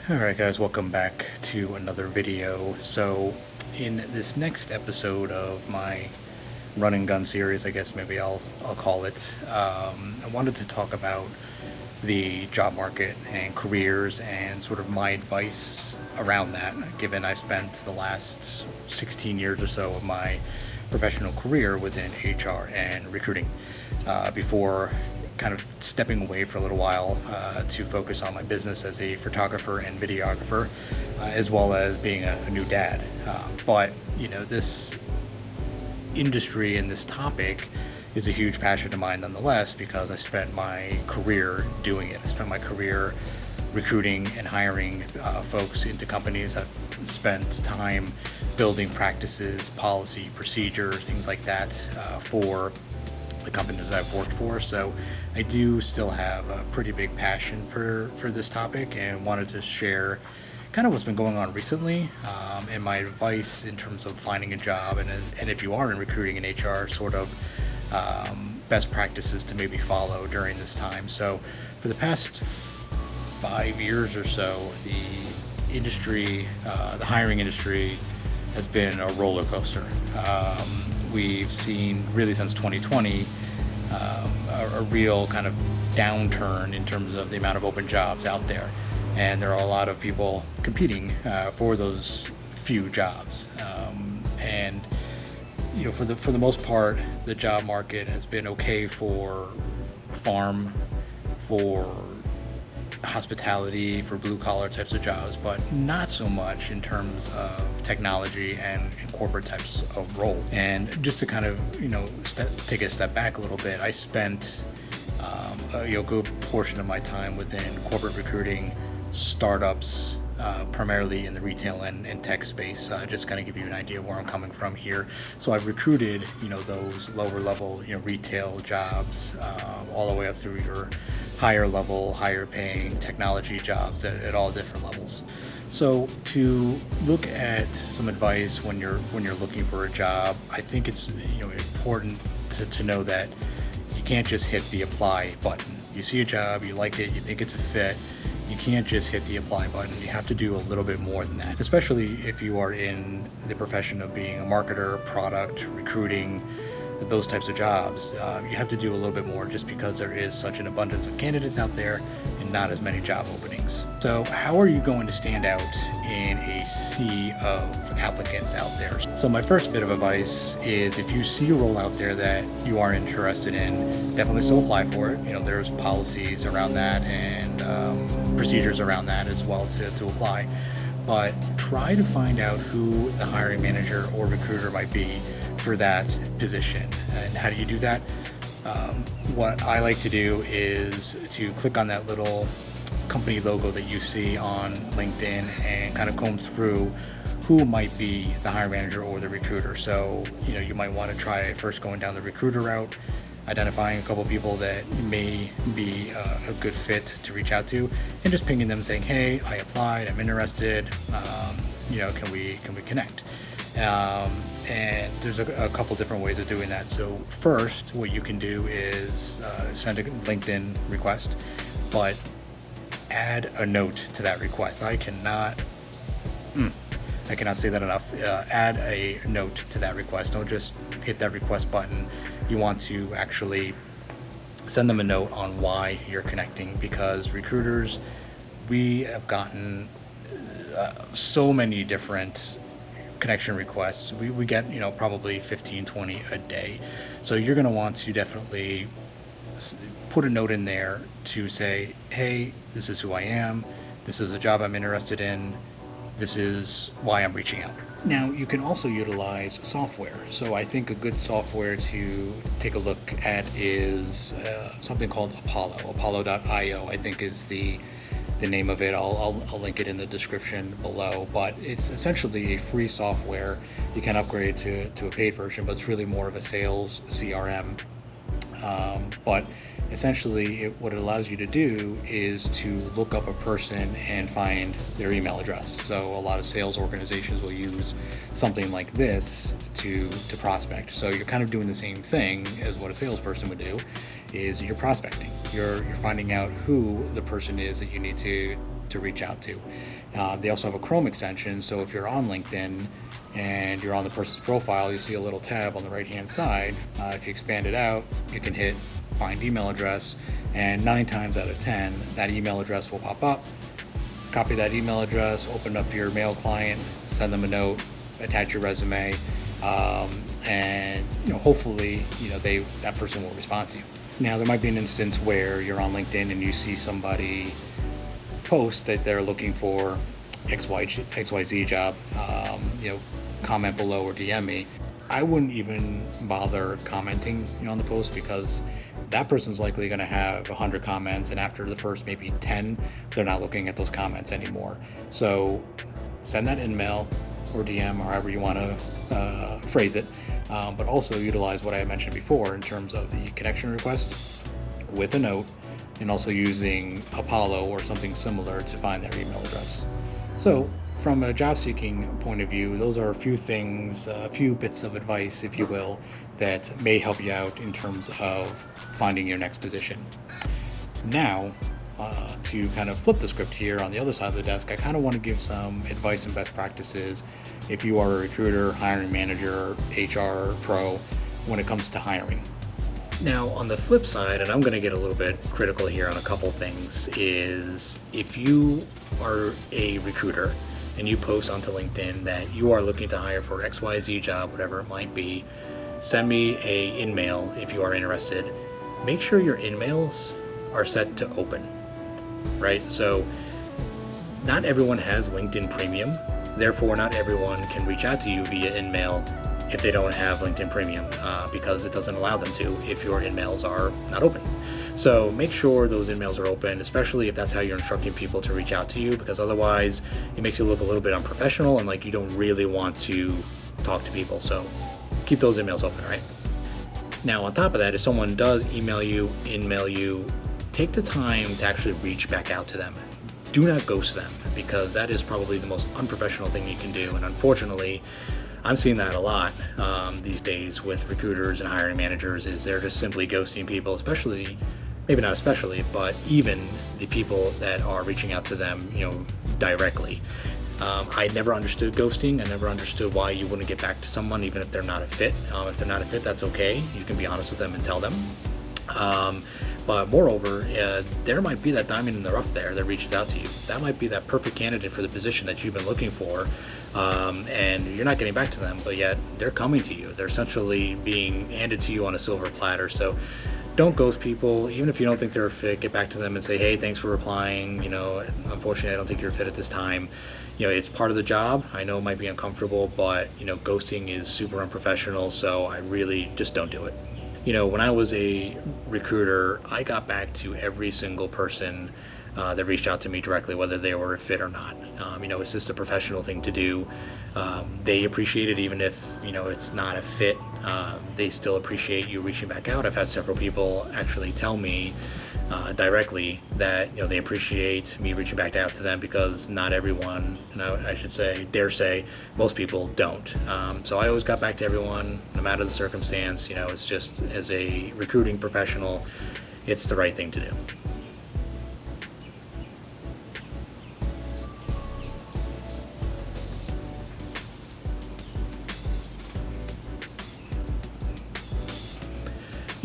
Alright guys, welcome back to another video. So in this next episode of my run and gun series, I guess maybe I'll call it, I wanted to talk about the job market and careers and sort of my advice around that, given I spent the last 16 years or so of my professional career within HR and recruiting, before kind of stepping away for a little while to focus on my business as a photographer and videographer, as well as being a new dad. But this industry and this topic is a huge passion of mine nonetheless, because I spent my career doing it. I spent my career recruiting and hiring folks into companies. I've spent time building practices, policy, procedures, things like that for the companies that I've worked for. So I do still have a pretty big passion for this topic, and wanted to share kind of what's been going on recently, and my advice in terms of finding a job, and if you are in recruiting and HR, sort of best practices to maybe follow during this time. So for the past 5 years or so, the industry, the hiring industry, has been a roller coaster. We've seen, really since 2020, a real kind of downturn in terms of the amount of open jobs out there, and there are a lot of people competing for those few jobs. And for the most part, the job market has been okay for farm, for hospitality, for blue collar types of jobs, but not so much in terms of technology and corporate types of roles. And just to kind of take a step back a little bit, I spent a good portion of my time within corporate recruiting, startups, primarily in the retail and tech space. Just kind of give you an idea of where I'm coming from here. So I've recruited those lower level retail jobs, all the way up through your higher level, higher paying technology jobs at all different levels. So to look at some advice when you're looking for a job, I think it's important to know that you can't just hit the apply button. You see a job, you like it, you think it's a fit, you can't just hit the apply button. You have to do a little bit more than that, especially if you are in the profession of being a marketer, product, recruiting, those types of jobs. You have to do a little bit more, just because there is such an abundance of candidates out there and not as many job openings. So how are you going to stand out in a sea of applicants out there? So my first bit of advice is, if you see a role out there that you are interested in, definitely still apply for it. There's policies around that and procedures around that as well to apply. But try to find out who the hiring manager or recruiter might be for that position. And how do you do that? What I like to do is to click on that little company logo that you see on LinkedIn and kind of comb through who might be the hiring manager or the recruiter. So you might want to try first going down the recruiter route, identifying a couple people that may be a good fit to reach out to, and just pinging them saying, hey, I applied, I'm interested, can we connect? And there's a couple different ways of doing that. So first, what you can do is send a LinkedIn request, but add a note to that request. I cannot say that enough. Add a note to that request. Don't just hit that request button. You want to actually send them a note on why you're connecting, because recruiters, we have gotten so many different connection requests. We get probably 15, 20 a day. So you're going to want to definitely put a note in there to say, hey, this is who I am, this is a job I'm interested in, this is why I'm reaching out. Now, you can also utilize software. So I think a good software to take a look at is something called Apollo. Apollo.io, I think, is the name of it. I'll link it in the description below, but it's essentially a free software. You can upgrade to a paid version, but it's really more of a sales CRM. But essentially what it allows you to do is to look up a person and find their email address. So a lot of sales organizations will use something like this to prospect. So you're kind of doing the same thing as what a salesperson would do, is you're prospecting. You're finding out who the person is that you need to to reach out to. They also have a Chrome extension, so if you're on LinkedIn and you're on the person's profile, you see a little tab on the right hand side. If you expand it out, you can hit find email address, and 9 times out of 10 that email address will pop up. Copy that email address, open up your mail client, send them a note, attach your resume, and hopefully that person will respond to you. Now there might be an instance where you're on LinkedIn and you see somebody post that they're looking for XYZ job, comment below or DM me. I wouldn't even bother commenting on the post, because that person's likely going to have 100 comments, and after the first maybe 10, they're not looking at those comments anymore. So send that email or DM, or however you want to phrase it, but also utilize what I mentioned before in terms of the connection request with a note, and also using Apollo or something similar to find their email address. So from a job seeking point of view, those are a few things, a few bits of advice, if you will, that may help you out in terms of finding your next position. Now, to kind of flip the script here on the other side of the desk, I kind of want to give some advice and best practices if you are a recruiter, hiring manager, HR pro, when it comes to hiring. Now, on the flip side, and I'm going to get a little bit critical here on a couple things, is if you are a recruiter and you post onto LinkedIn that you are looking to hire for XYZ job, whatever it might be, send me a in-mail if you are interested. Make sure your in-mails are set to open, right? So not everyone has LinkedIn Premium. Therefore, not everyone can reach out to you via in-mail if they don't have LinkedIn Premium, because it doesn't allow them to if your in-mails are not open. So make sure those in-mails are open, especially if that's how you're instructing people to reach out to you, because otherwise it makes you look a little bit unprofessional and like you don't really want to talk to people. So keep those in-mails open, right? Now, on top of that, if someone does email you, in-mail you, take the time to actually reach back out to them. Do not ghost them, because that is probably the most unprofessional thing you can do. And unfortunately, I'm seeing that a lot these days with recruiters and hiring managers, is they're just simply ghosting people, especially, maybe not especially, but even the people that are reaching out to them, directly. I never understood ghosting. I never understood why you wouldn't get back to someone even if they're not a fit. If they're not a fit, that's okay. You can be honest with them and tell them. But moreover, there might be that diamond in the rough there that reaches out to you. That might be that perfect candidate for the position that you've been looking for, and you're not getting back to them, but yet they're coming to you. They're essentially being handed to you on a silver platter. So don't ghost people. Even if you don't think they're a fit, get back to them and say, hey, thanks for replying. Unfortunately, I don't think you're a fit at this time. It's part of the job. I know it might be uncomfortable, but ghosting is super unprofessional, so I really just don't do it. When I was a recruiter, I got back to every single person that reached out to me directly, whether they were a fit or not. It's just a professional thing to do. They appreciate it, even if it's not a fit. They still appreciate you reaching back out. I've had several people actually tell me directly that they appreciate me reaching back out to them, because not everyone, I should say, dare say, most people don't. So I always got back to everyone, no matter the circumstance. It's just, as a recruiting professional, it's the right thing to do.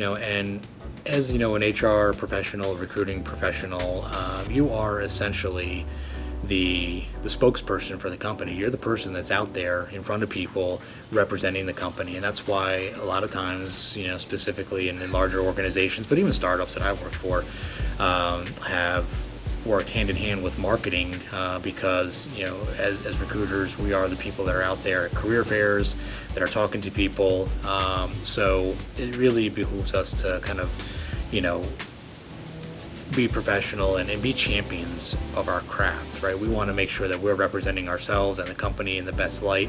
And as an HR professional, recruiting professional, you are essentially the spokesperson for the company. You're the person that's out there in front of people representing the company. And that's why a lot of times, specifically in larger organizations, but even startups that I've worked for, have worked hand in hand with marketing, because as recruiters, we are the people that are out there at career fairs that are talking to people. So it really behooves us to kind of be professional and be champions of our craft, right? We want to make sure that we're representing ourselves and the company in the best light.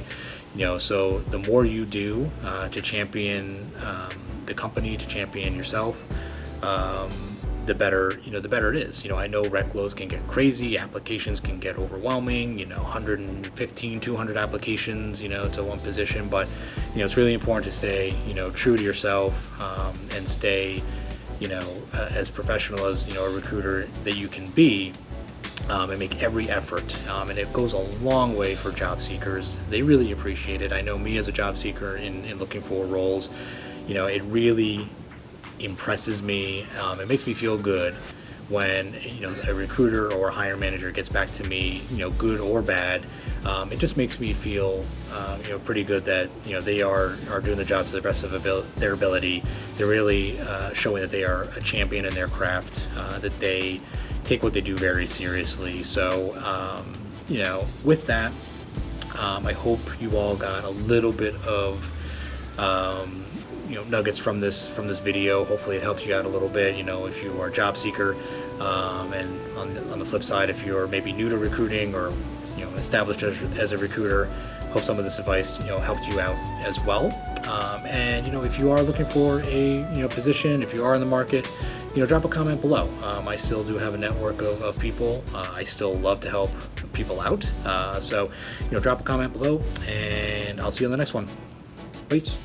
So the more you do to champion the company, to champion yourself, the better it is. I know rec loads can get crazy, applications can get overwhelming, 115, 200 applications, to one position, but it's really important to stay, true to yourself, and stay, as professional as, a recruiter that you can be, and make every effort. And it goes a long way for job seekers. They really appreciate it. I know me as a job seeker in looking for roles, it really impresses me. It makes me feel good when a recruiter or a hiring manager gets back to me, good or bad. It just makes me feel pretty good that they are doing the job to the best of their ability. They're really showing that they are a champion in their craft, that they take what they do very seriously. So with that, I hope you all got a little bit of nuggets from this video. Hopefully it helps you out a little bit, if you are a job seeker, and on the flip side, if you're maybe new to recruiting or established as a recruiter, hope some of this advice helped you out as well. And if you are looking for a position, if you are in the market, drop a comment below. I still do have a network of people. I still love to help people out. So drop a comment below, and I'll see you on the next one. Peace.